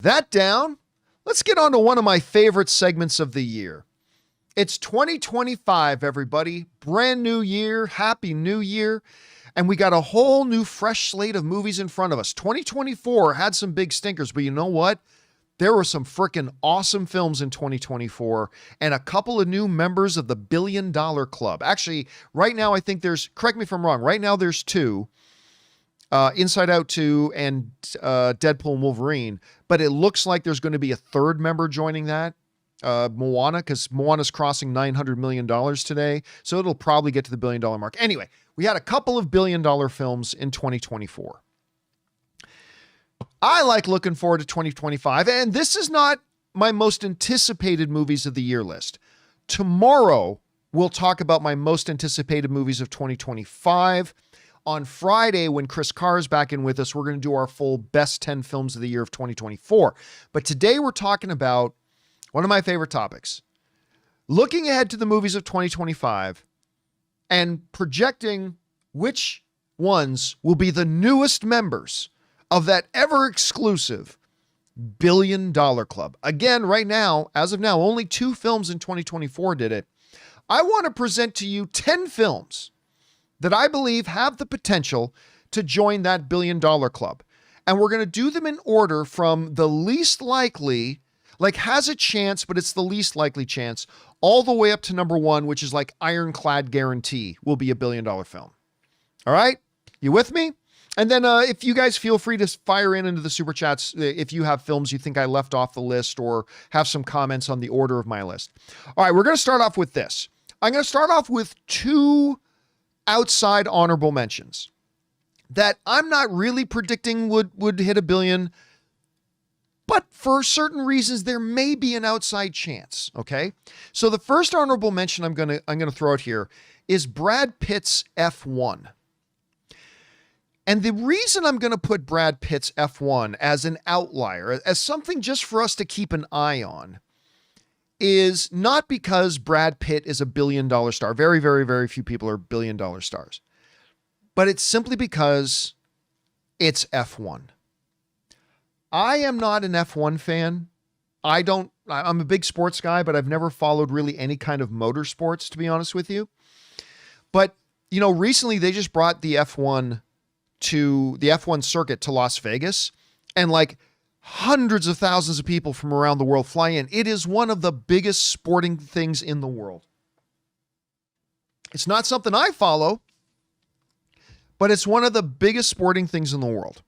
That down, let's get on to one of my favorite segments of the year. It's 2025, everybody. Brand new year. Happy New Year. And we got a whole new fresh slate of movies in front of us. 2024 had some big stinkers, but you know what? There were some freaking awesome films in 2024 and a couple of new members of the $1 Billion Club. Actually, right now, I think correct me if I'm wrong, right now there's two. Inside Out 2 and Deadpool and Wolverine, but it looks like there's going to be a third member joining that, Moana, because Moana's crossing $900 million today, so it'll probably get to the $1 billion mark. Anyway, we had a couple of $1 billion films in 2024. I like looking forward to 2025, and this is not my most anticipated movies of the year list. Tomorrow, we'll talk about my most anticipated movies of 2025. On Friday, when Chris Carr is back in with us, we're going to do our full best 10 films of the year of 2024. But today we're talking about one of my favorite topics, looking ahead to the movies of 2025 and projecting which ones will be the newest members of that ever exclusive $1 Billion Club. Again, right now, as of now, only 2 films in 2024 did it. I want to present to you 10 films that I believe have the potential to join that $1 Billion Club. And we're going to do them in order from the least likely, like has a chance, but it's the least likely chance, all the way up to number 1, which is like ironclad guarantee will be a $1 billion film. All right? You with me? And then if you guys feel free to fire into the super chats if you have films you think I left off the list or have some comments on the order of my list. All right, we're going to start off with this. I'm going to start off with 2 outside honorable mentions that I'm not really predicting would hit $1 billion, but for certain reasons there may be an outside chance. Okay, so the first honorable mention I'm gonna throw out here is Brad Pitt's F1, and the reason I'm gonna put Brad Pitt's F1 as an outlier, as something just for us to keep an eye on, is not because Brad Pitt is a $1 billion star. Very, very, very few people are $1 billion stars. But it's simply because it's F1. I am not an F1 fan. I'm a big sports guy, but I've never followed really any kind of motorsports, to be honest with you. But, you know, recently they just brought the F1 circuit to Las Vegas, and like hundreds of thousands of people from around the world fly in. It is one of the biggest sporting things in the world. It's not something I follow, but it's one of the biggest sporting things in the world.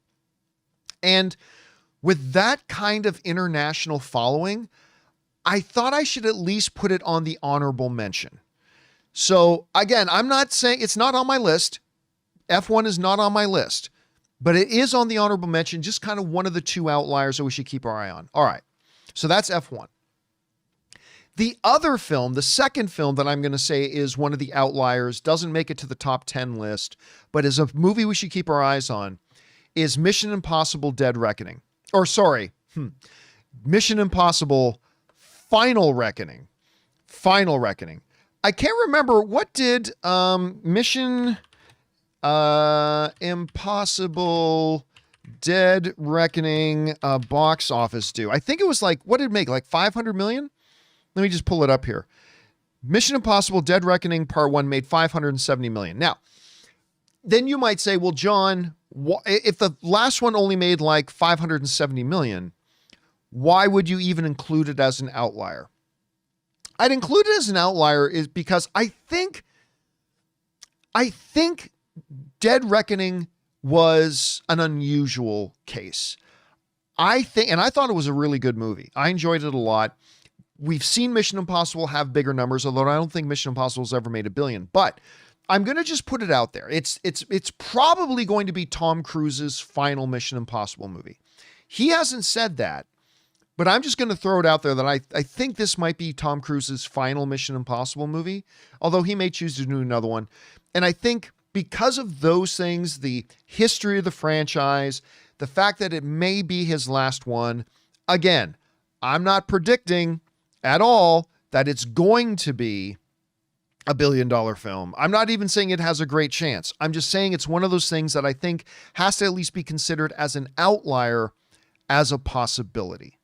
And with that kind of international following, I thought I should at least put it on the honorable mention. So again, I'm not saying it's not on my list. F1 is not on my list. But it is on the honorable mention, just kind of one of the 2 outliers that we should keep our eye on. All right, so that's F1. The other film, the second film that I'm going to say is one of the outliers, doesn't make it to the top 10 list, but is a movie we should keep our eyes on, is Mission Impossible Dead Reckoning. Or sorry, Mission Impossible Final Reckoning. Final Reckoning. I can't remember, what did Mission Impossible Dead Reckoning box office do? I think it was like, what did it make? Like 500 million? Let me just pull it up here. Mission Impossible Dead Reckoning Part 1 made 570 million. Now, then you might say, well, John, if the last one only made like 570 million, why would you even include it as an outlier? I'd include it as an outlier is because I think Dead Reckoning was an unusual case. I thought it was a really good movie. I enjoyed it a lot. We've seen Mission Impossible have bigger numbers, although I don't think Mission Impossible has ever made $1 billion. But I'm going to just put it out there. It's probably going to be Tom Cruise's final Mission Impossible movie. He hasn't said that, but I'm just going to throw it out there that I think this might be Tom Cruise's final Mission Impossible movie, although he may choose to do another one. And I think because of those things, the history of the franchise, the fact that it may be his last one, again, I'm not predicting at all that it's going to be a $1 billion film. I'm not even saying it has a great chance. I'm just saying it's one of those things that I think has to at least be considered as an outlier as a possibility.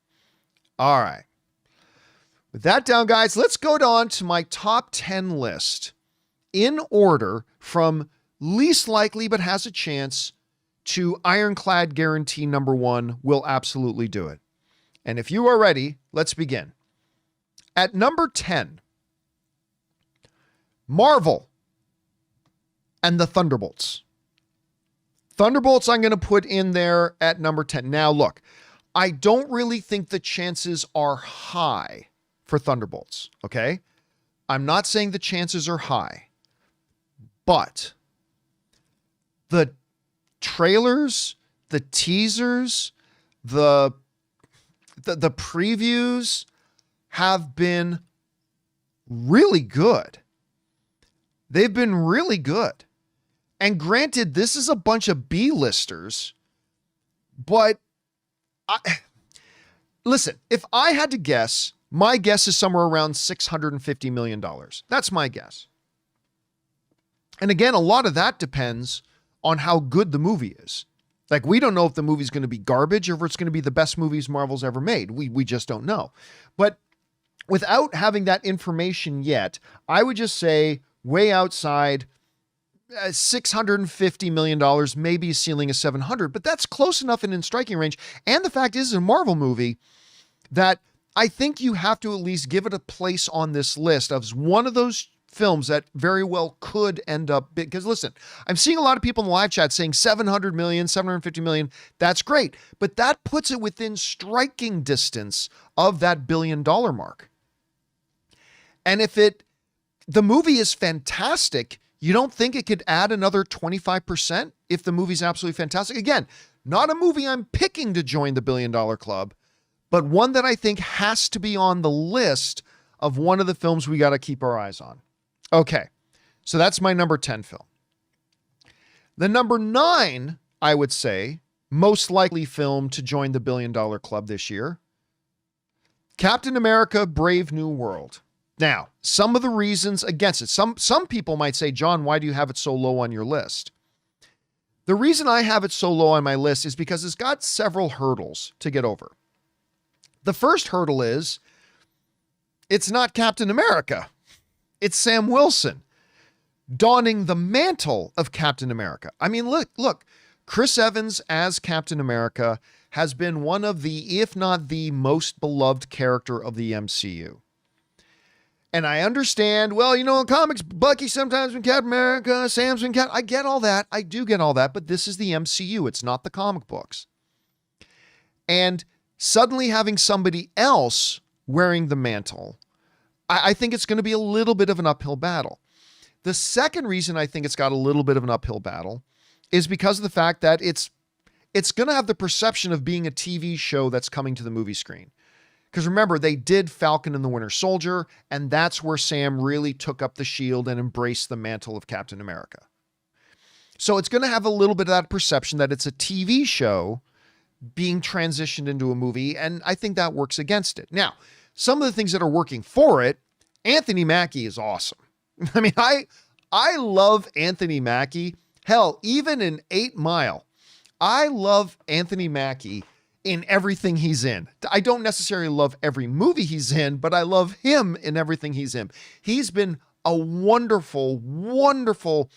All right. With that down, guys, let's go on to my top 10 list in order from least likely but has a chance to ironclad guarantee number 1 will absolutely do it. And if you are ready, let's begin. At number 10, Marvel and the Thunderbolts. Thunderbolts I'm going to put in there at number 10. Now, look, I don't really think the chances are high for Thunderbolts, okay? I'm not saying the chances are high, but the trailers, the teasers, the previews have been really good. They've been really good. And granted, this is a bunch of B-listers, but listen, if I had to guess, my guess is somewhere around $650 million. That's my guess. And again, a lot of that depends on how good the movie is. Like, we don't know if the movie's going to be garbage or if it's going to be the best movies Marvel's ever made. We just don't know. But without having that information yet, I would just say way outside $650 million, maybe a ceiling of 700, but that's close enough and in striking range. And the fact is, it's a Marvel movie that I think you have to at least give it a place on this list of one of those films that very well could end up big. Because listen, I'm seeing a lot of people in the live chat saying 700 million, 750 million. That's great. But that puts it within striking distance of that $1 billion mark. And if the movie is fantastic, you don't think it could add another 25% if the movie's absolutely fantastic? Again, not a movie I'm picking to join the $1 billion club, but one that I think has to be on the list of one of the films we got to keep our eyes on. Okay, so that's my number 10 film. The number 9, I would say, most likely film to join the $1 billion club this year, Captain America: Brave New World. Now, some of the reasons against it, some people might say, John, why do you have it so low on your list? The reason I have it so low on my list is because it's got several hurdles to get over. The first hurdle is it's not Captain America. It's Sam Wilson donning the mantle of Captain America. I mean, look, Chris Evans as Captain America has been one of the, if not the most beloved character of the MCU. And I understand, well, in comics, Bucky sometimes been Captain America, Sam's been Captain. I get all that. I do get all that, but this is the MCU. It's not the comic books. And suddenly having somebody else wearing the mantle, I think it's going to be a little bit of an uphill battle. The second reason I think it's got a little bit of an uphill battle is because of the fact that it's going to have the perception of being a TV show that's coming to the movie screen. Because remember, they did Falcon and the Winter Soldier, and that's where Sam really took up the shield and embraced the mantle of Captain America. So it's going to have a little bit of that perception that it's a TV show being transitioned into a movie, and I think that works against it. Now, some of the things that are working for it, Anthony Mackie is awesome. I mean, I love Anthony Mackie. Hell, even in 8 Mile, I love Anthony Mackie in everything he's in. I don't necessarily love every movie he's in, but I love him in everything he's in. He's been a wonderful, wonderful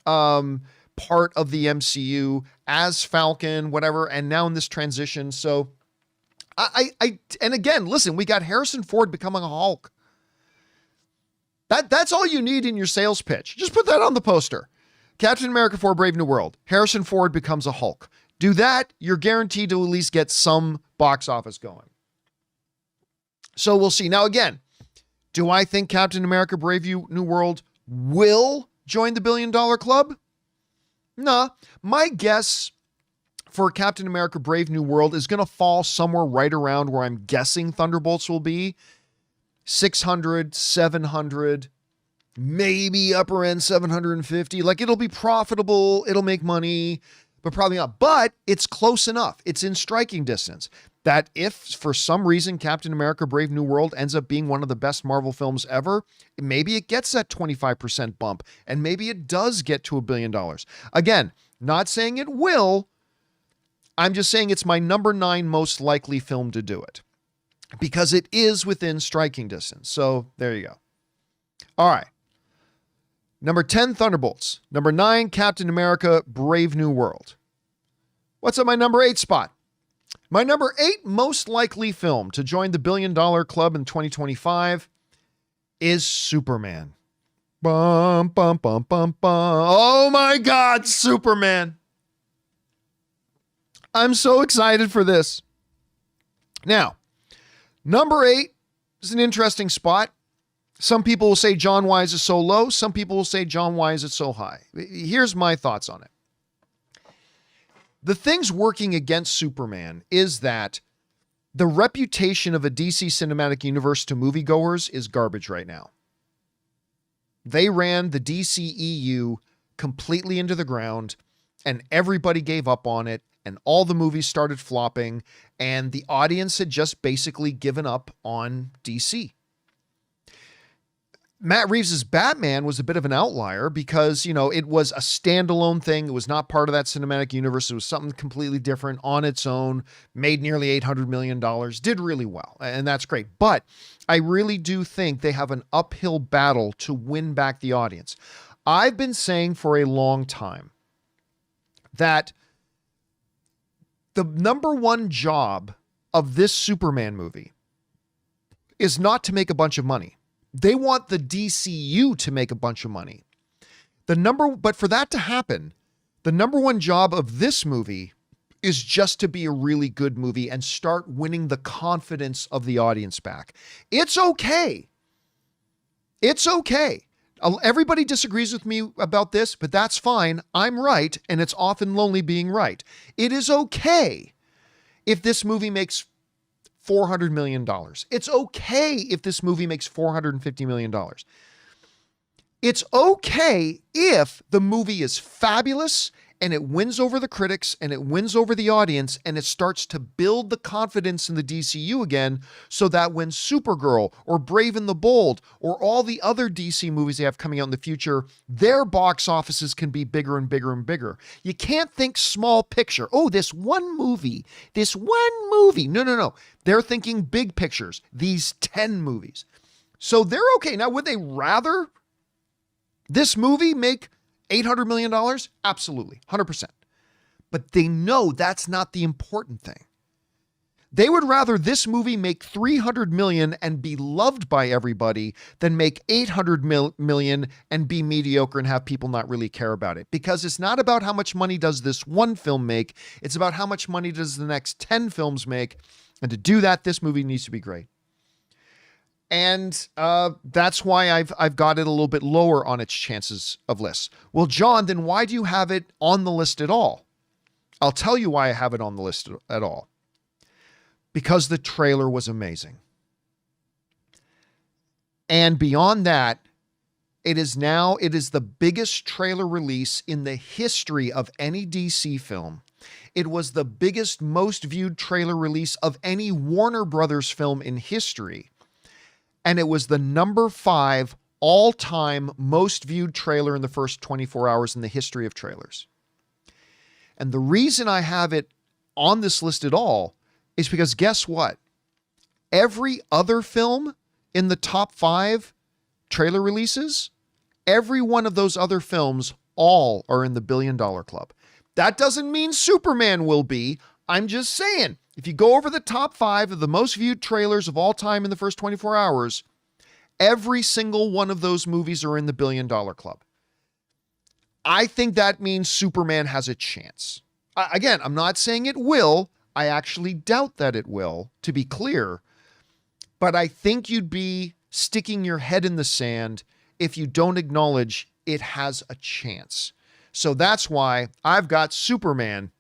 part of the MCU as Falcon, whatever, and now in this transition. So and again, listen, we got Harrison Ford becoming a Hulk. That's all you need in your sales pitch. Just put that on the poster. Captain America 4: Brave New World. Harrison Ford becomes a Hulk. Do that, you're guaranteed to at least get some box office going. So we'll see. Now again, do I think Captain America: Brave New World will join the $1 billion club? Nah. My guess for Captain America: Brave New World is going to fall somewhere right around where I'm guessing Thunderbolts will be. 600, 700, maybe upper end 750. Like, it'll be profitable, it'll make money, but probably not. But it's close enough. It's in striking distance that if for some reason Captain America: Brave New World ends up being one of the best Marvel films ever, maybe it gets that 25% bump, and maybe it does get to $1 billion. Again, not saying it will. I'm just saying it's my number 9 most likely film to do it because it is within striking distance. So there you go. All right. Number 10, Thunderbolts. Number 9, Captain America, Brave New World. What's at my number 8 spot? My number 8 most likely film to join the $1 billion club in 2025 is Superman. Bum, bum, bum, bum, bum. Oh my God, Superman. I'm so excited for this. Now, number 8 is an interesting spot. Some people will say, John, why is it so low? Some people will say, John, why is it so high? Here's my thoughts on it. The things working against Superman is that the reputation of a DC cinematic universe to moviegoers is garbage right now. They ran the DCEU completely into the ground and everybody gave up on it and all the movies started flopping and the audience had just basically given up on DC. Matt Reeves' Batman was a bit of an outlier because, it was a standalone thing. It was not part of that cinematic universe. It was something completely different on its own, made nearly $800 million, did really well. And that's great. But I really do think they have an uphill battle to win back the audience. I've been saying for a long time that the number one job of this Superman movie is not to make a bunch of money. They want the DCU to make a bunch of money. But for that to happen, the number one job of this movie is just to be a really good movie and start winning the confidence of the audience back. It's okay. It's okay. Everybody disagrees with me about this, but that's fine. I'm right, and it's often lonely being right. It is okay if this movie makes $400 million. It's okay if this movie makes $450 million. It's okay if the movie is fabulous and it wins over the critics and it wins over the audience and it starts to build the confidence in the DCU again so that when Supergirl or Brave and the Bold or all the other DC movies they have coming out in the future, their box offices can be bigger and bigger and bigger. You can't think small picture. Oh, this one movie. No. They're thinking big pictures, these 10 movies. So they're okay. Now, would they rather this movie make $800 million? Absolutely, 100%. But they know that's not the important thing. They would rather this movie make $300 million and be loved by everybody than make $800 million and be mediocre and have people not really care about it. Because it's not about how much money does this one film make. It's about how much money does the next 10 films make. And to do that, this movie needs to be great. And that's why I've got it a little bit lower on its chances of lists. Well, John, then why do you have it on the list at all? I'll tell you why I have it on the list at all. Because the trailer was amazing. And beyond that, it is the biggest trailer release in the history of any DC film. It was the biggest, most viewed trailer release of any Warner Brothers film in history. And it was the number 5 all-time most viewed trailer in the first 24 hours in the history of trailers. And the reason I have it on this list at all is because guess what? Every other film in the top 5 trailer releases, every one of those other films all are in the $1 billion club. That doesn't mean Superman will be. I'm just saying, if you go over the top 5 of the most viewed trailers of all time in the first 24 hours, every single one of those movies are in the $1 billion club. I think that means Superman has a chance. Again, I'm not saying it will. I actually doubt that it will, to be clear. But I think you'd be sticking your head in the sand if you don't acknowledge it has a chance. So that's why I've got Superman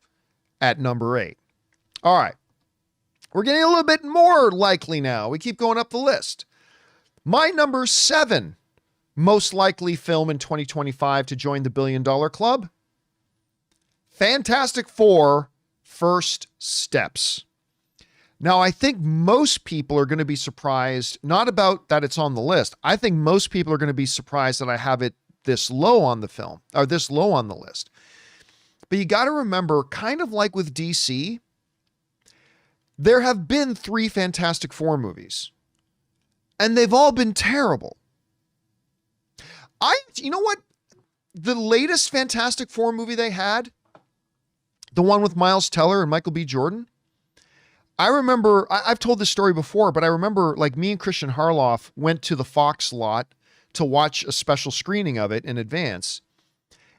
at number 8. All right. We're getting a little bit more likely now. We keep going up the list. My number 7 most likely film in 2025 to join the $1 billion club. Fantastic Four: First Steps. Now, I think most people are going to be surprised, not about that it's on the list. I think most people are going to be surprised that I have it this low on the film, or this low on the list. But you got to remember, kind of like with DC, there have been 3 Fantastic Four movies, and they've all been terrible. You know what? The latest Fantastic Four movie they had, the one with Miles Teller and Michael B. Jordan, I remember, I've told this story before, but I remember like me and Christian Harloff went to the Fox lot to watch a special screening of it in advance.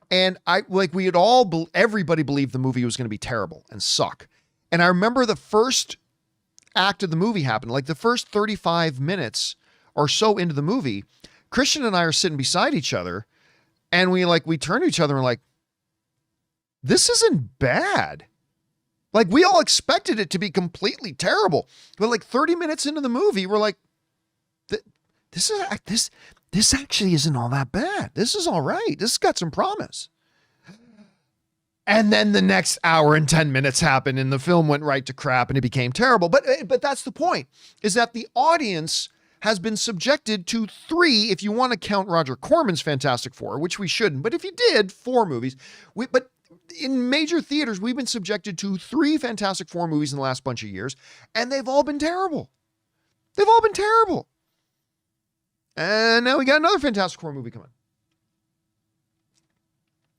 And everybody believed the movie was going to be terrible and suck. And I remember the first act of the movie happened, like the first 35 minutes or so into the movie, Christian and I are sitting beside each other, and we turn to each other and like, this isn't bad. Like, we all expected it to be completely terrible. But like 30 minutes into the movie, we're like, this actually isn't all that bad. This is all right. This has got some promise. And then the next hour and 10 minutes happened and the film went right to crap and it became terrible. But that's the point, is that the audience has been subjected to 3, if you want to count Roger Corman's Fantastic Four, which we shouldn't, but if you did, 4 movies. But in major theaters, we've been subjected to 3 Fantastic Four movies in the last bunch of years, and they've all been terrible. They've all been terrible. And now we got another Fantastic Four movie coming.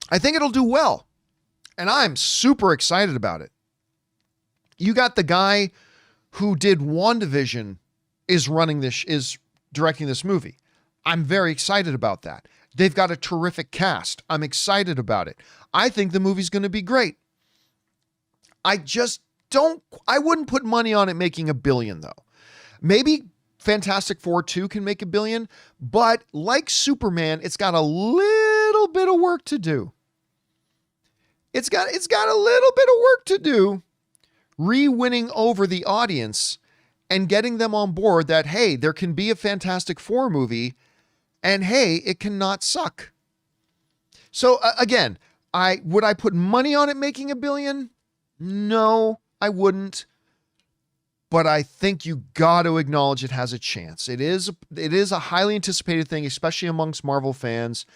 I think it'll do well, and I'm super excited about it. You got the guy who did WandaVision is directing this movie. I'm very excited about that. They've got a terrific cast. I'm excited about it. I think the movie's going to be great. I wouldn't put money on it making $1 billion though. Maybe Fantastic Four 2 can make $1 billion, but like Superman, it's got a little bit of work to do. It's got a little bit of work to do re-winning over the audience and getting them on board that, hey, there can be a Fantastic Four movie, and hey, it cannot suck. So again, would I put money on it making $1 billion? No, I wouldn't. But I think you got to acknowledge it has a chance. It is a highly anticipated thing, especially amongst Marvel fans.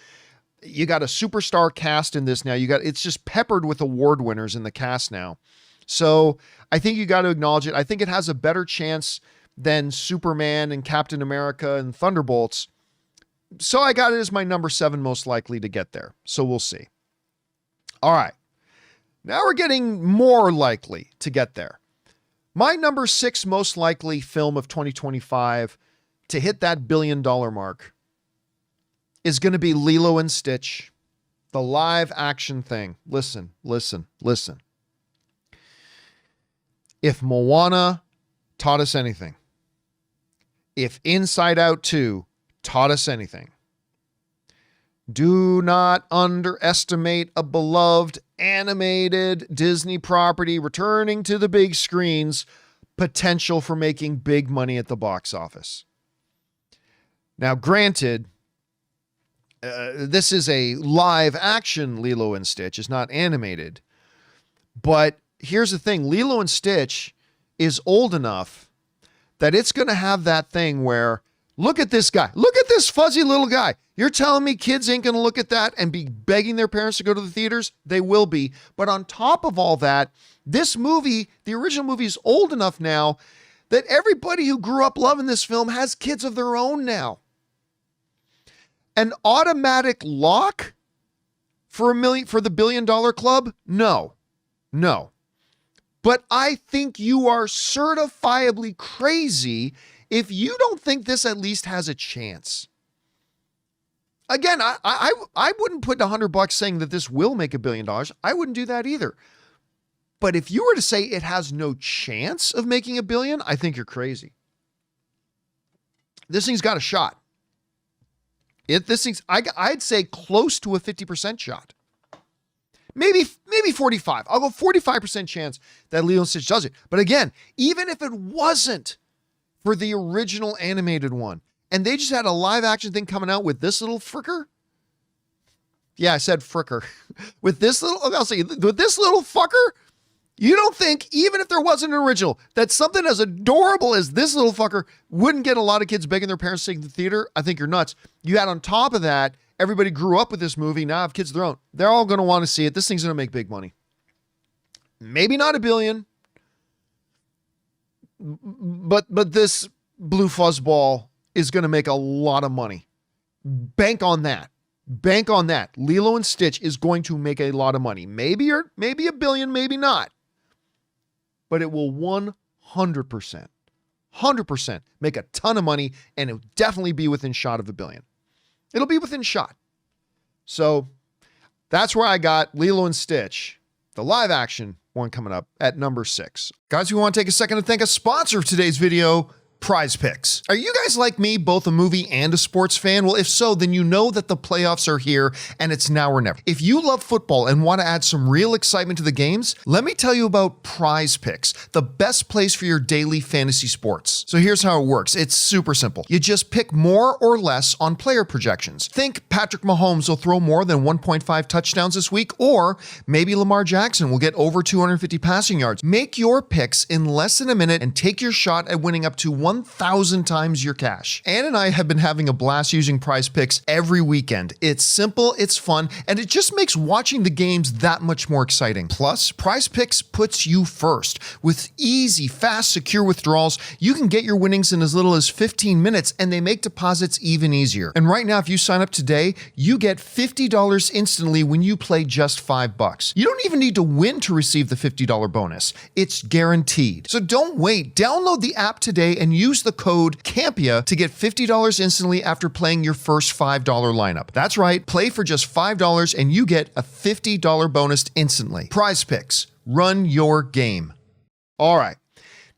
You got a superstar cast in this now. It's just peppered with award winners in the cast now. So I think you got to acknowledge it. I think it has a better chance than Superman and Captain America and Thunderbolts. So I got it as my number 7 most likely to get there. So we'll see. All right. Now we're getting more likely to get there. My number 6 most likely film of 2025 to hit that $1 billion mark is going to be Lilo and Stitch, the live action thing. Listen. If Moana taught us anything, if Inside Out 2 taught us anything, do not underestimate a beloved animated Disney property returning to the big screens potential for making big money at the box office. Now, granted, this is a live action Lilo and Stitch. It's not animated. But here's the thing. Lilo and Stitch is old enough that it's going to have that thing where, look at this guy. Look at this fuzzy little guy. You're telling me kids ain't going to look at that and be begging their parents to go to the theaters? They will be. But on top of all that, this movie, the original movie, is old enough now that everybody who grew up loving this film has kids of their own now. An automatic lock for the $1 billion club? No. But I think you are certifiably crazy if you don't think this at least has a chance. Again, I wouldn't put $100 saying that this will make $1 billion. I wouldn't do that either. But if you were to say it has no chance of making $1 billion, I think you're crazy. This thing's got a shot. I'd say close to a 50% shot. Maybe 45. I'll go 45% chance that Lilo and Stitch does it. But again, even if it wasn't for the original animated one, and they just had a live action thing coming out with this little fricker. Yeah, I said fricker. With this little fucker, you don't think, even if there wasn't an original, that something as adorable as this little fucker wouldn't get a lot of kids begging their parents to take the theater? I think you're nuts. You had on top of that Everybody grew up with this movie. Now have kids of their own. They're all going to want to see it. This thing's going to make big money. Maybe not $1 billion, but this blue fuzzball is going to make a lot of money. Bank on that. Bank on that. Lilo and Stitch is going to make a lot of money. Maybe $1 billion, maybe not. But it will 100% make a ton of money, and it'll definitely be within shot of $1 billion. It'll be within shot. So that's where I got Lilo and Stitch, the live action one, coming up at number 6. Guys, we want to take a second to thank a sponsor of today's video, PrizePicks. Are you guys like me, both a movie and a sports fan? Well, if so, then you know that the playoffs are here and it's now or never. If you love football and want to add some real excitement to the games, let me tell you about PrizePicks, the best place for your daily fantasy sports. So here's how it works. It's super simple. You just pick more or less on player projections. Think Patrick Mahomes will throw more than 1.5 touchdowns this week, or maybe Lamar Jackson will get over 250 passing yards. Make your picks in less than a minute and take your shot at winning up to 1,000 times your cash. Ann and I have been having a blast using PrizePicks every weekend. It's simple, it's fun, and it just makes watching the games that much more exciting. Plus, PrizePicks puts you first. With easy, fast, secure withdrawals, you can get your winnings in as little as 15 minutes, and they make deposits even easier. And right now, if you sign up today, you get $50 instantly when you play just $5. You don't even need to win to receive the $50 bonus. It's guaranteed. So don't wait. Download the app today and use the code Campea to get $50 instantly after playing your first $5 lineup. That's right, play for just $5 and you get a $50 bonus instantly. PrizePicks, run your game. All right,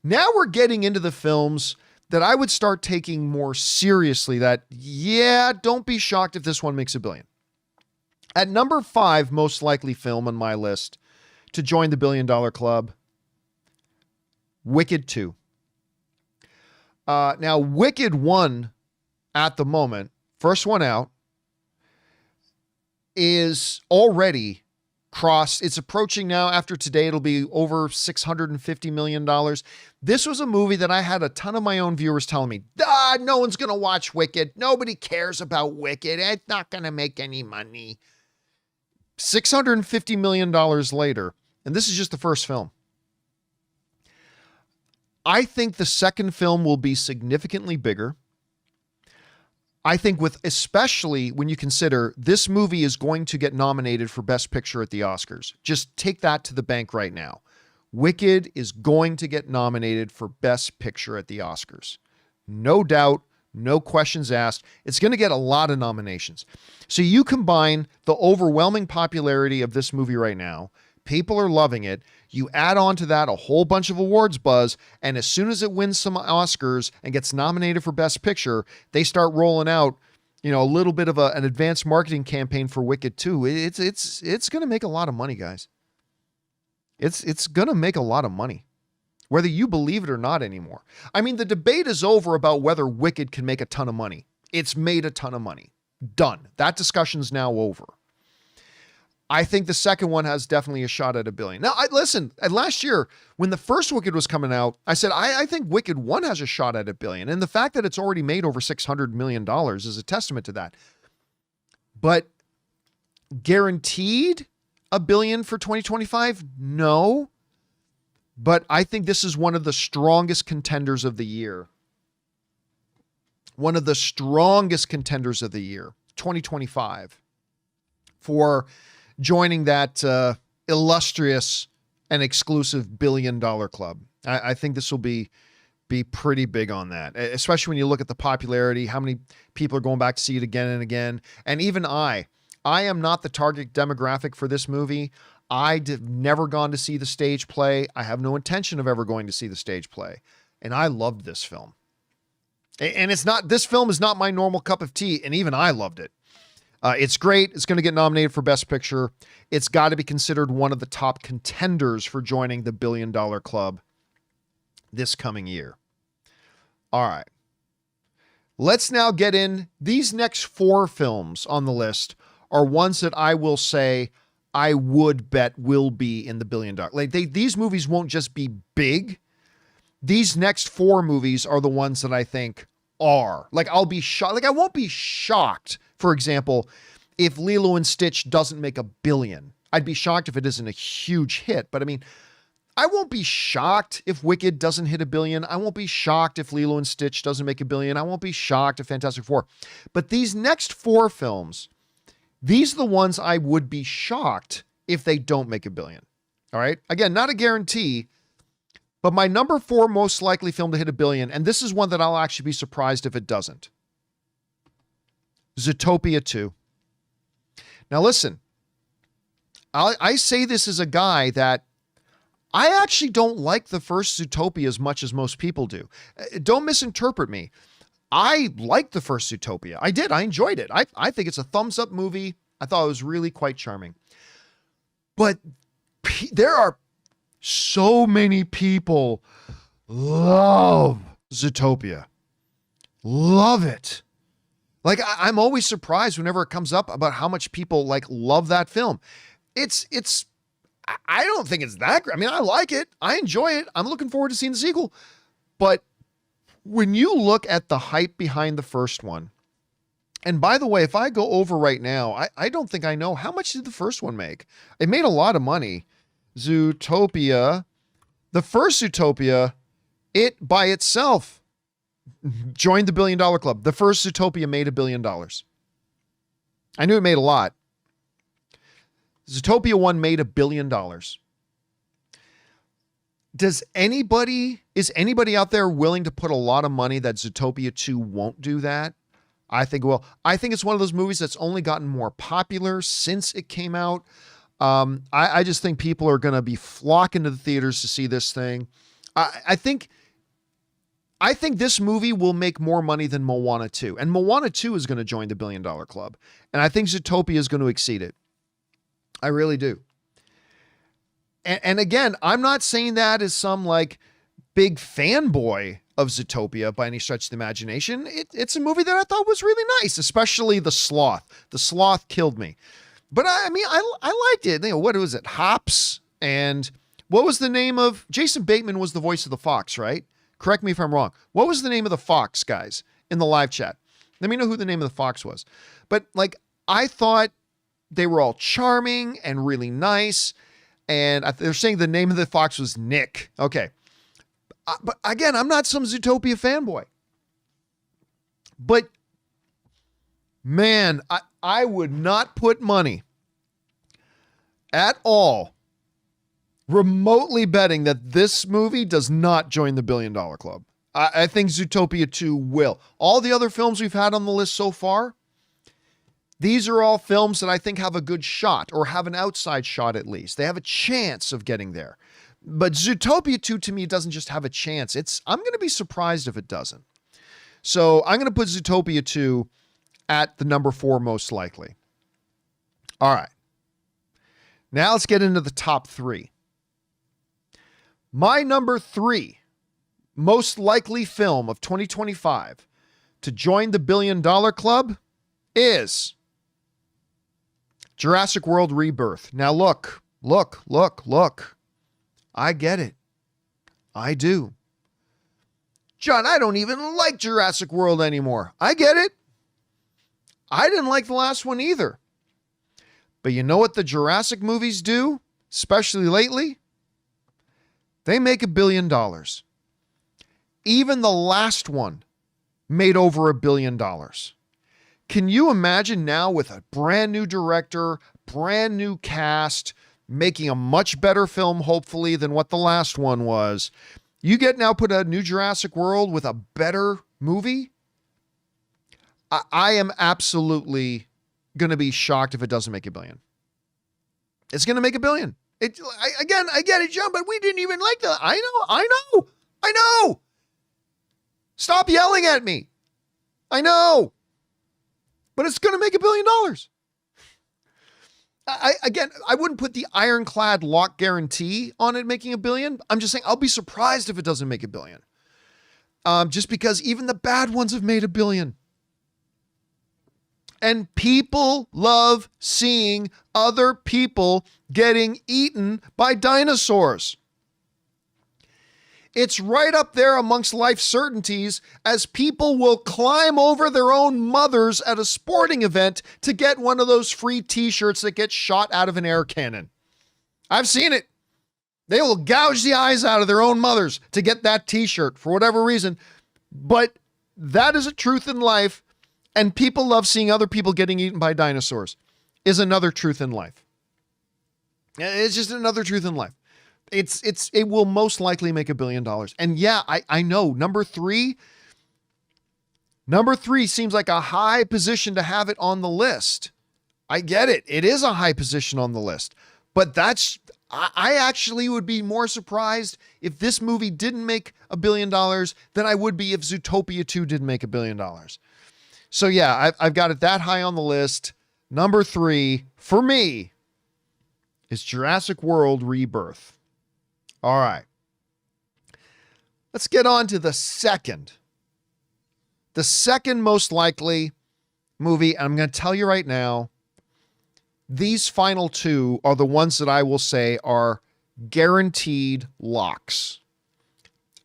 now we're getting into the films that I would start taking more seriously that, yeah, don't be shocked if this one makes $1 billion. At number 5 most likely film on my list to join the $1 billion club, Wicked 2. Now, Wicked 1 at the moment, first one out, is already crossed. It's approaching now. After today, it'll be over $650 million. This was a movie that I had a ton of my own viewers telling me, no one's going to watch Wicked. Nobody cares about Wicked. It's not going to make any money. $650 million later, and this is just the first film. I think the second film will be significantly bigger. I think especially when you consider this movie is going to get nominated for Best Picture at the Oscars. Just take that to the bank right now. Wicked is going to get nominated for Best Picture at the Oscars. No doubt, no questions asked. It's going to get a lot of nominations. So you combine the overwhelming popularity of this movie right now, people are loving it. You add on to that a whole bunch of awards buzz, and as soon as it wins some Oscars and gets nominated for Best Picture, they start rolling out, a little bit of an advanced marketing campaign for Wicked 2. It's going to make a lot of money, guys. It's going to make a lot of money, whether you believe it or not anymore. I mean, the debate is over about whether Wicked can make a ton of money. It's made a ton of money. Done. That discussion's now over. I think the second one has definitely a shot at $1 billion. Now, listen, last year, when the first Wicked was coming out, I said, I think Wicked 1 has a shot at $1 billion. And the fact that it's already made over $600 million is a testament to that. But guaranteed $1 billion for 2025? No. But I think this is one of the strongest contenders of the year. One of the strongest contenders of the year, 2025, for joining that illustrious and exclusive $1 billion club. I think this will be pretty big on that, especially when you look at the popularity, how many people are going back to see it again and again. And even I am not the target demographic for this movie. I've never gone to see the stage play. I have no intention of ever going to see the stage play. And I loved this film. And this film is not my normal cup of tea, and even I loved it. It's great. It's going to get nominated for Best Picture. It's got to be considered one of the top contenders for joining the $1 billion club this coming year. All right. Let's now get in. These next 4 films on the list are ones that I will say I would bet will be in the $1 billion. These movies won't just be big. These next 4 movies are the ones that I think are. I'll be shocked. I won't be shocked For example, if Lilo and Stitch doesn't make $1 billion, I'd be shocked if it isn't a huge hit. But I mean, I won't be shocked if Wicked doesn't hit $1 billion. I won't be shocked if Lilo and Stitch doesn't make $1 billion. I won't be shocked if Fantastic Four. But these next 4 films, these are the ones I would be shocked if they don't make $1 billion. All right. Again, not a guarantee, but my number 4 most likely film to hit $1 billion, and this is one that I'll actually be surprised if it doesn't. Zootopia 2. Now listen, I say this as a guy that I actually don't like the first Zootopia as much as most people do. Don't misinterpret me. I liked the first Zootopia. I did. I enjoyed it. I think it's a thumbs up movie. I thought it was really quite charming. But there are so many people love Zootopia. Love it. Like, I'm always surprised whenever it comes up about how much people like love that film. I don't think it's that great. I mean, I like it. I enjoy it. I'm looking forward to seeing the sequel. But when you look at the hype behind the first one, and by the way, if I go over right now, I don't think I know how much did the first one make. It made a lot of money. Zootopia, the first Zootopia, it by itself joined the $1 billion club. The first Zootopia made $1 billion. I knew it made a lot. Zootopia 1 made $1 billion. Is anybody out there willing to put a lot of money that Zootopia 2 won't do that? I think it will. I think it's one of those movies that's only gotten more popular since it came out. I just think people are going to be flocking to the theaters to see this thing. I think this movie will make more money than Moana 2. And Moana 2 is going to join the $1 billion club. And I think Zootopia is going to exceed it. I really do. And again, I'm not saying that as some like big fanboy of Zootopia by any stretch of the imagination. It's a movie that I thought was really nice, especially the sloth. The sloth killed me. But I mean, I liked it. You know, what was it? Hops. And what was the name of... Jason Bateman was the voice of the fox, right? Correct me if I'm wrong. What was the name of the fox, guys, in the live chat? Let me know who the name of the fox was. But like, I thought they were all charming and really nice. And they're saying the name of the fox was Nick. Okay. But again, I'm not some Zootopia fanboy. But man, I would not put money at all remotely betting that this movie does not join the $1 billion club. I think Zootopia 2 will. All the other films we've had on the list so far, these are all films that I think have a good shot, or have an outside shot at least. They have a chance of getting there. But Zootopia 2 to me doesn't just have a chance. I'm going to be surprised if it doesn't. So I'm going to put Zootopia 2 at the number 4 most likely. All right. Now let's get into the top 3. My number 3 most likely film of 2025 to join the $1 billion club is Jurassic World Rebirth. Now look. I get it. I do. John, I don't even like Jurassic World anymore. I get it. I didn't like the last one either. But you know what the Jurassic movies do, especially lately? They make $1 billion. Even the last one made over $1 billion. Can you imagine now with a brand new director, brand new cast, making a much better film, hopefully, than what the last one was? You get now put a new Jurassic World with a better movie? I am absolutely going to be shocked if it doesn't make $1 billion. It's going to make $1 billion. Again, I get it, John, but we didn't even like that. I know. Stop yelling at me. I know. But it's going to make $1 billion. I wouldn't put the ironclad lock guarantee on it making $1 billion. I'm just saying I'll be surprised if it doesn't make $1 billion. Just because even the bad ones have made $1 billion. And people love seeing other people getting eaten by dinosaurs. It's right up there amongst life certainties, as people will climb over their own mothers at a sporting event to get one of those free t-shirts that get shot out of an air cannon. I've seen it. They will gouge the eyes out of their own mothers to get that t-shirt for whatever reason. But that is a truth in life. And people love seeing other people getting eaten by dinosaurs is another truth in life. It's just another truth in life. It will most likely make $1 billion. And yeah, I know number three seems like a high position to have it on the list. I get it. It is a high position on the list, but I actually would be more surprised if this movie didn't make $1 billion than I would be if Zootopia 2 didn't make $1 billion. So yeah, I've got it that high on the list. Number 3 for me is Jurassic World Rebirth. All right. Let's get on to the second most likely movie. And I'm going to tell you right now, these final two are the ones that I will say are guaranteed locks.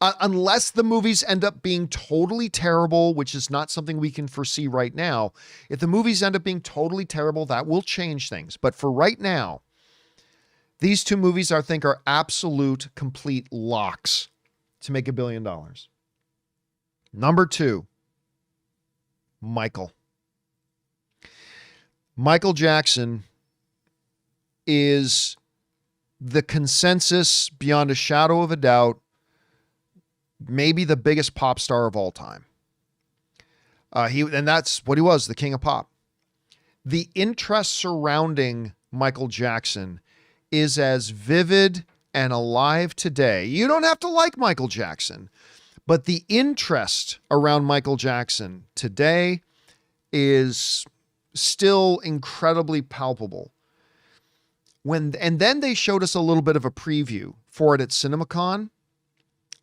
Unless the movies end up being totally terrible, which is not something we can foresee right now. If the movies end up being totally terrible, that will change things. But for right now, these two movies I think are absolute complete locks to make $1 billion. Number 2, Michael. Michael Jackson is the consensus beyond a shadow of a doubt, maybe the biggest pop star of all time. And that's what he was, the king of pop. The interest surrounding Michael Jackson is as vivid and alive today. You don't have to like Michael Jackson, but the interest around Michael Jackson today is still incredibly palpable. And then they showed us a little bit of a preview for it at CinemaCon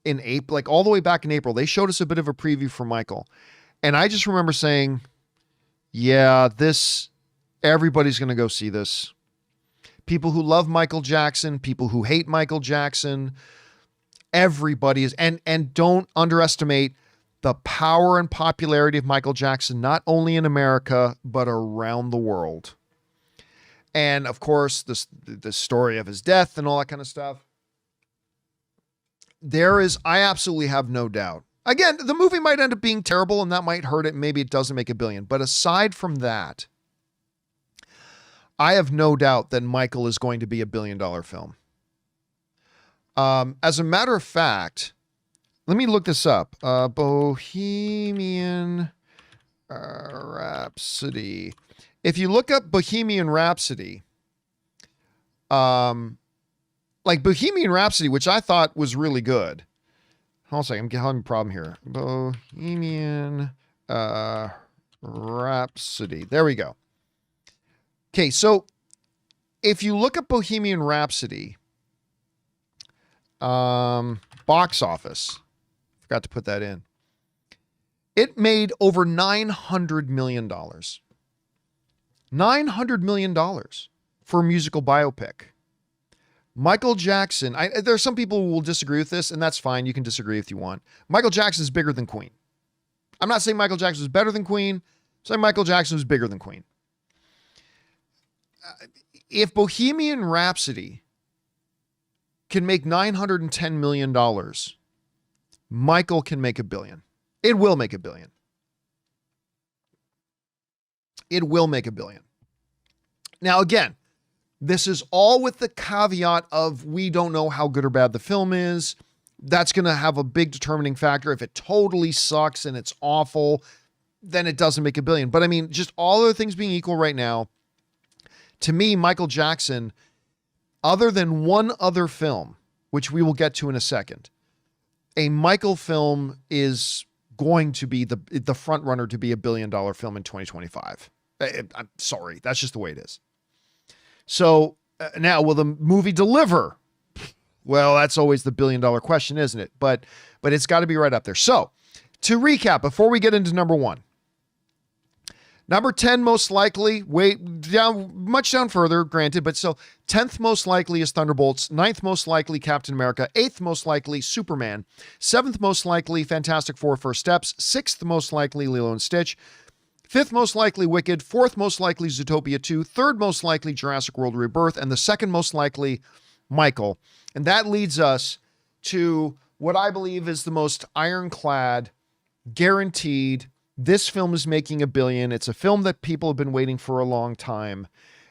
in April, like all the way back in April. They showed us a bit of a preview for Michael. And I just remember saying, yeah, everybody's going to go see this. People who love Michael Jackson, people who hate Michael Jackson, everybody is, and don't underestimate the power and popularity of Michael Jackson, not only in America, but around the world. And of course, the story of his death and all that kind of stuff. I absolutely have no doubt. Again, the movie might end up being terrible and that might hurt it. Maybe it doesn't make $1 billion. But aside from that, I have no doubt that Michael is going to be $1 billion film. As a matter of fact, let me look this up. Bohemian Rhapsody. If you look up Bohemian Rhapsody, like Bohemian Rhapsody, which I thought was really good. Hold on a second, I'm having a problem here. Bohemian Rhapsody. There we go. Okay, so if you look at Bohemian Rhapsody, box office, forgot to put that in. It made over $900 million. $900 million for a musical biopic. Michael Jackson, there are some people who will disagree with this, and that's fine. You can disagree if you want. Michael Jackson is bigger than Queen. I'm not saying Michael Jackson is better than Queen. I'm saying Michael Jackson is bigger than Queen. If Bohemian Rhapsody can make $910 million, Michael can make $1 billion. It will make $1 billion. It will make $1 billion. Now, again, this is all with the caveat of we don't know how good or bad the film is. That's going to have a big determining factor. If it totally sucks and it's awful, then it doesn't make $1 billion. But I mean, just all other things being equal right now, to me, Michael Jackson, other than one other film, which we will get to in a second, a Michael film is going to be the front runner to be $1 billion film in 2025. I'm sorry. That's just the way it is. So now, will the movie deliver? Well, that's always the $1 billion question, isn't it? But it's got to be right up there. So to recap, before we get into number 1, Number 10 most likely, much down further, granted, but still 10th most likely is Thunderbolts, 9th most likely Captain America, 8th most likely Superman, 7th most likely Fantastic Four First Steps, 6th most likely Lilo and Stitch, 5th most likely Wicked, 4th most likely Zootopia 2, 3rd most likely Jurassic World Rebirth, and the 2nd most likely Michael. And that leads us to what I believe is the most ironclad, guaranteed, this film is making $1 billion. It's a film that people have been waiting for a long time.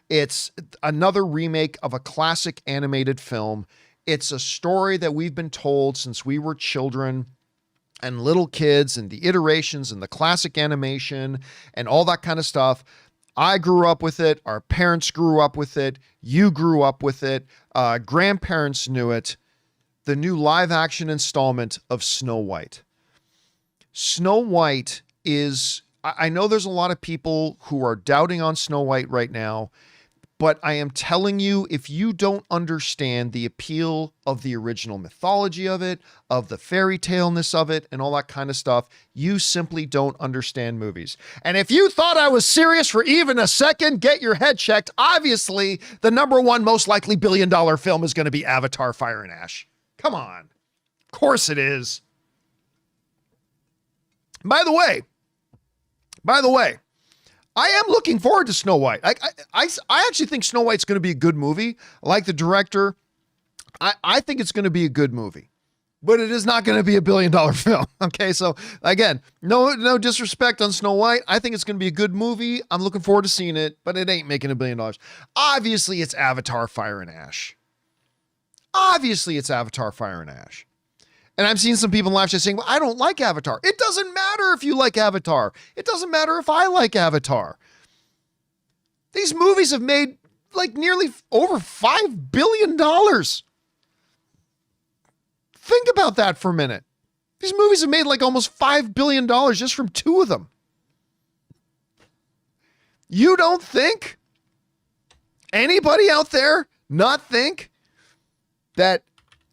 It's another remake of a classic animated film. It's a story that we've been told since we were children and little kids, and the iterations and the classic animation and all that kind of stuff. I grew up with it. Our parents grew up with it. You grew up with it. Grandparents knew it. The new live action installment of Snow White. Snow White is, I know there's a lot of people who are doubting on Snow White right now, but I am telling you, if you don't understand the appeal of the original mythology of it, of the fairy tale-ness of it, and all that kind of stuff, you simply don't understand movies. And if you thought I was serious for even a second, get your head checked. Obviously, the number one most likely $1 billion film is going to be Avatar: Fire and Ash. Come on. Of course it is. By the way, I am looking forward to Snow White. I actually think Snow White's going to be a good movie. I like the director. I think it's going to be a good movie, but it is not going to be $1 billion film. Okay. So again, no disrespect on Snow White. I think it's going to be a good movie. I'm looking forward to seeing it, but it ain't making $1 billion. Obviously it's Avatar: Fire and Ash. And I'm seeing some people in live chat saying, well, I don't like Avatar. It doesn't matter if you like Avatar. It doesn't matter if I like Avatar. These movies have made like nearly over $5 billion. Think about that for a minute. These movies have made like almost $5 billion just from two of them. You don't think? Anybody out there not think that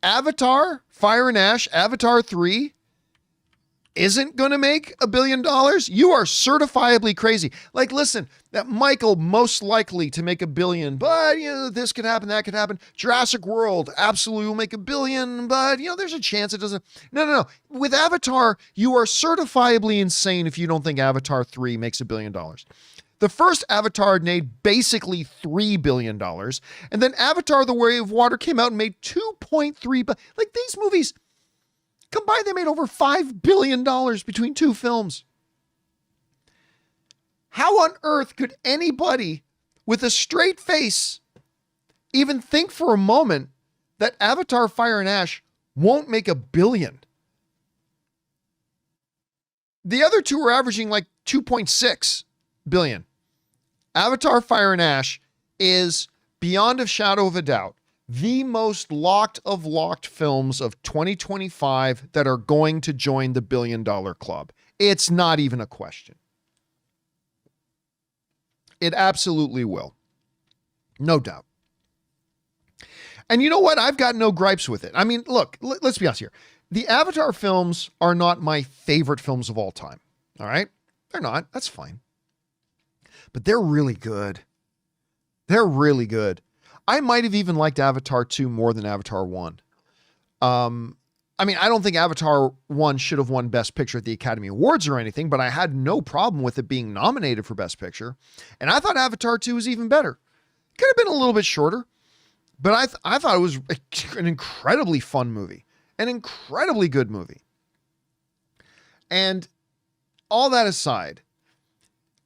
Avatar: Fire and Ash, Avatar 3 isn't going to make $1 billion? You are certifiably crazy. Like, listen, that Michael most likely to make $1 billion, but this could happen, that could happen. Jurassic World absolutely will make $1 billion, but there's a chance it doesn't. No. With Avatar, you are certifiably insane if you don't think Avatar 3 makes $1 billion. The first Avatar made basically $3 billion. And then Avatar: The Way of Water came out and made $2.3 billion. Like, these movies combined, they made over $5 billion between two films. How on earth could anybody with a straight face even think for a moment that Avatar: Fire and Ash won't make $1 billion? The other two are averaging like 2.6 billion. Avatar: Fire and Ash is, beyond a shadow of a doubt, the most locked of locked films of 2025 that are going to join the $1 billion club. It's not even a question. It absolutely will. No doubt. And you know what? I've got no gripes with it. I mean, look, let's be honest here. The Avatar films are not my favorite films of all time. All right? They're not. That's fine. But they're really good. They're really good. I might have even liked Avatar 2 more than Avatar 1. I mean, I don't think Avatar 1 should have won Best Picture at the Academy Awards or anything, but I had no problem with it being nominated for Best Picture. And I thought Avatar 2 was even better. Could have been a little bit shorter, but I thought it was an incredibly fun movie. An incredibly good movie. And all that aside,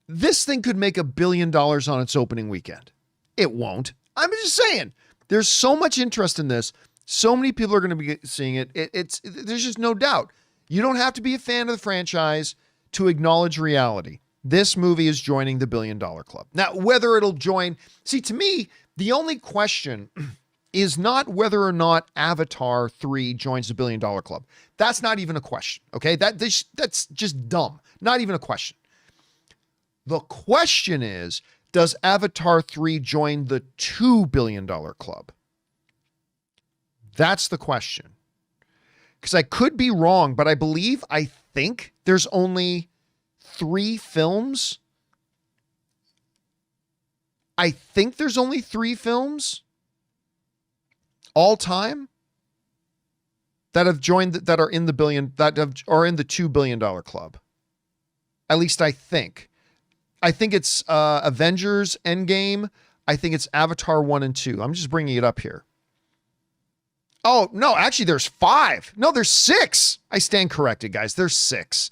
this thing could make $1 billion on its opening weekend. It won't. I'm just saying, there's so much interest in this. So many people are going to be seeing it. There's just no doubt. You don't have to be a fan of the franchise to acknowledge reality. This movie is joining the $1 billion club. Now, whether it'll join, see, to me, the only question is not whether or not Avatar 3 joins the $1 billion club. That's not even a question. Okay. That's just dumb. Not even a question. The question is, does Avatar 3 join the $2 billion club? That's the question. Because I could be wrong, but I think there's only 3 films I think there's only 3 films all time that have joined, that are in the billion, are in the $2 billion club. At least I think. I think it's Avengers Endgame. I think it's Avatar 1 and 2. I'm just bringing it up here. Oh, no, actually there's 5. No, there's 6. I stand corrected, guys. There's 6.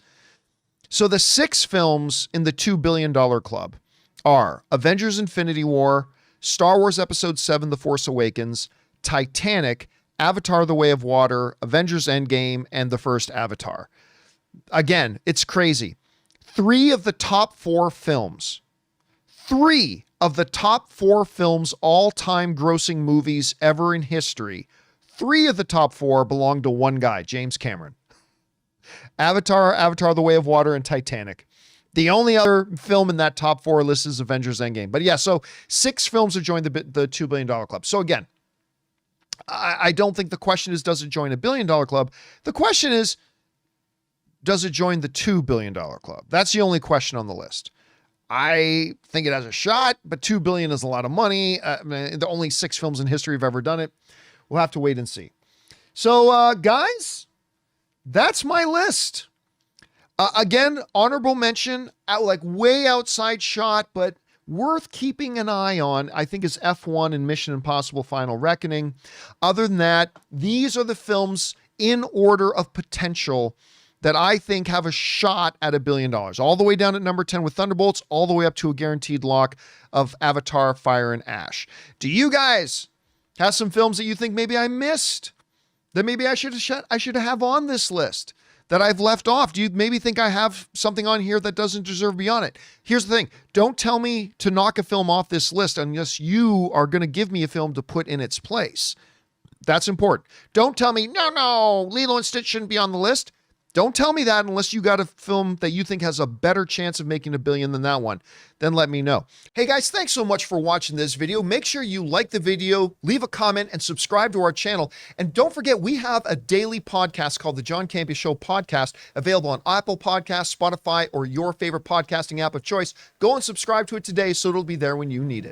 So the 6 films in the $2 billion club are Avengers Infinity War, Star Wars Episode 7, The Force Awakens, Titanic, Avatar The Way of Water, Avengers Endgame, and the first Avatar. Again, it's crazy. 3 of the top 4 films, all-time grossing movies ever in history, 3 of the top 4 belong to one guy, James Cameron. Avatar The Way of Water, and Titanic. The only other film in that top 4 list is Avengers Endgame. But yeah, so 6 films have joined the $2 billion club. So again, I don't think the question is, does it join a $1 billion club? The question is, does it join the $2 billion club? That's the only question on the list. I think it has a shot, but $2 billion is a lot of money. The only 6 films in history have ever done it. We'll have to wait and see. So, guys, that's my list. Again, honorable mention, like way outside shot, but worth keeping an eye on, I think, is F1 and Mission Impossible Final Reckoning. Other than that, these are the films in order of potential that I think have a shot at $1 billion. All the way down at number 10 with Thunderbolts, all the way up to a guaranteed lock of Avatar, Fire and Ash. Do you guys have some films that you think maybe I missed, that maybe I should have on this list, that I've left off? Do you maybe think I have something on here that doesn't deserve to be on it? Here's the thing. Don't tell me to knock a film off this list unless you are going to give me a film to put in its place. That's important. Don't tell me, no, Lilo and Stitch shouldn't be on the list. Don't tell me that unless you got a film that you think has a better chance of making $1 billion than that one. Then let me know. Hey guys, thanks so much for watching this video. Make sure you like the video, leave a comment, and subscribe to our channel. And don't forget, we have a daily podcast called the John Campea Show podcast, available on Apple Podcasts, Spotify, or your favorite podcasting app of choice. Go and subscribe to it today so it'll be there when you need it.